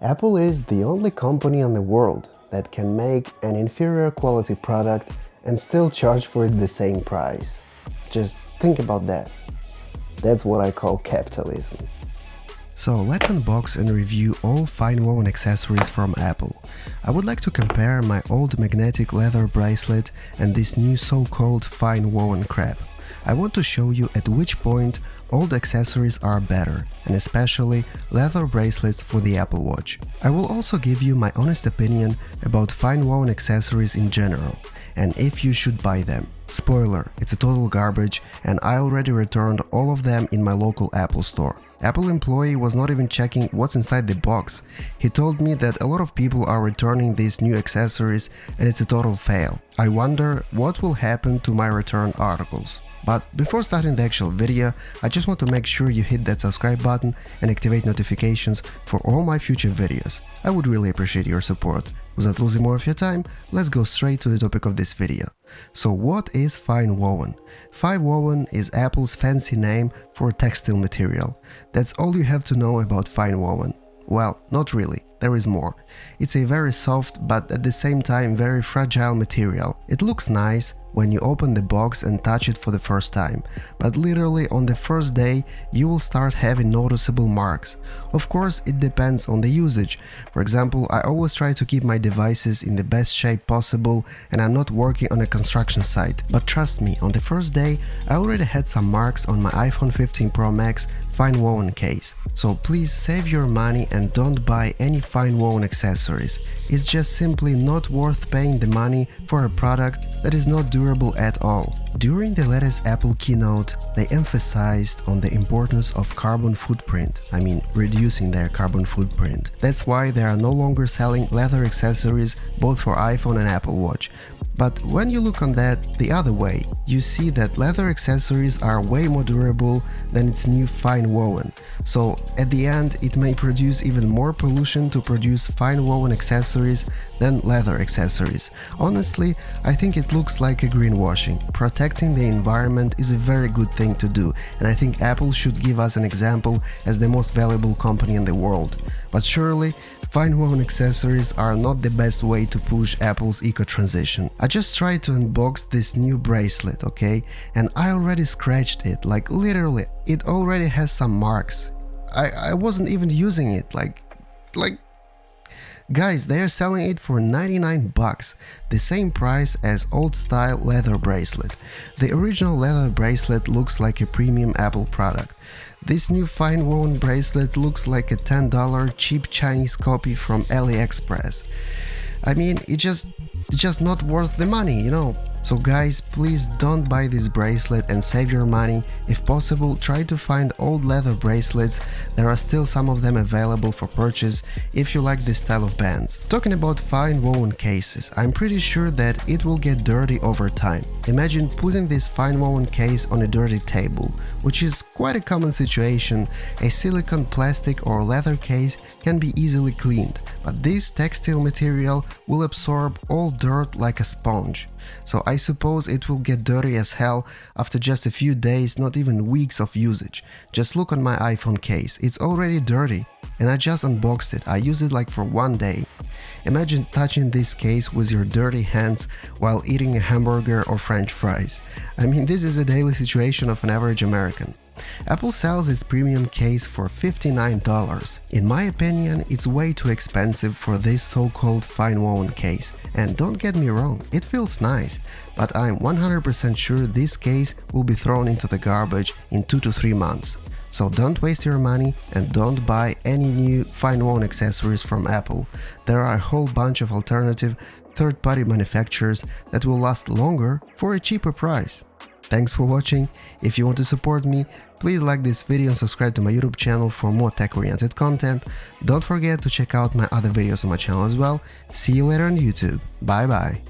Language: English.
Apple is the only company in the world that can make an inferior quality product and still charge for it the same price. Just think about that. That's what I call capitalism. So let's unbox and review all FineWoven accessories from Apple. I would like to compare my old magnetic leather bracelet and this new so-called FineWoven crap. I want to show you at which point old accessories are better, and especially leather bracelets for the Apple Watch. I will also give you my honest opinion about FineWoven accessories in general, and if you should buy them. Spoiler, it's a total garbage, and I already returned all of them in my local Apple store. Apple employee was not even checking what's inside the box. He told me that a lot of people are returning these new accessories and it's a total fail. I wonder what will happen to my returned articles. But before starting the actual video, I just want to make sure you hit that subscribe button and activate notifications for all my future videos. I would really appreciate your support. Without losing more of your time, let's go straight to the topic of this video. So what is FineWoven? FineWoven is Apple's fancy name for textile material. That's all you have to know about FineWoven. Well, not really. There is more. It's a very soft but at the same time very fragile material. It looks nice when you open the box and touch it for the first time, but literally on the first day you will start having noticeable marks. Of course, it depends on the usage. For example, I always try to keep my devices in the best shape possible and I'm not working on a construction site. But trust me, on the first day I already had some marks on my iPhone 15 Pro Max FineWoven case. So please save your money and don't buy any FineWoven accessories. It's just simply not worth paying the money for a product that is not durable at all. During the latest Apple keynote, they emphasized on the importance of carbon footprint, reducing their carbon footprint. That's why they are no longer selling leather accessories both for iPhone and Apple Watch. But when you look on that the other way, you see that leather accessories are way more durable than its new FineWoven. So at the end, it may produce even more pollution to produce FineWoven accessories than leather accessories. Honestly, I think it looks like a greenwashing. Protecting the environment is a very good thing to do, and I think Apple should give us an example as the most valuable company in the world. But surely, FineWoven accessories are not the best way to push Apple's eco-transition. I just tried to unbox this new bracelet, okay? And I already scratched it, like literally, it already has some marks. I wasn't even using it, like... Guys, they are selling it for 99 bucks, the same price as old-style leather bracelet. The original leather bracelet looks like a premium Apple product. This new FineWoven bracelet looks like a $10 cheap Chinese copy from AliExpress. It's just not worth the money, you know. So guys, please don't buy this bracelet and save your money. If possible, try to find old leather bracelets. There are still some of them available for purchase if you like this style of bands. Talking about FineWoven cases, I'm pretty sure that it will get dirty over time. Imagine putting this FineWoven case on a dirty table, which is quite a common situation. A silicone, plastic or leather case can be easily cleaned, but this textile material will absorb all dirt like a sponge. So I suppose it will get dirty as hell after just a few days, not even weeks of usage. Just look on my iPhone case, it's already dirty. And I just unboxed it, I used it like for one day. Imagine touching this case with your dirty hands while eating a hamburger or french fries. This is a daily situation of an average American. Apple sells its premium case for $59. In my opinion, it's way too expensive for this so-called FineWoven case. And don't get me wrong, it feels nice, but I'm 100% sure this case will be thrown into the garbage in 2 to 3 months. So don't waste your money and don't buy any new FineWoven accessories from Apple. There are a whole bunch of alternative third-party manufacturers that will last longer for a cheaper price. Thanks for watching. If you want to support me, please like this video and subscribe to my YouTube channel for more tech-oriented content. Don't forget to check out my other videos on my channel as well. See you later on YouTube. Bye bye.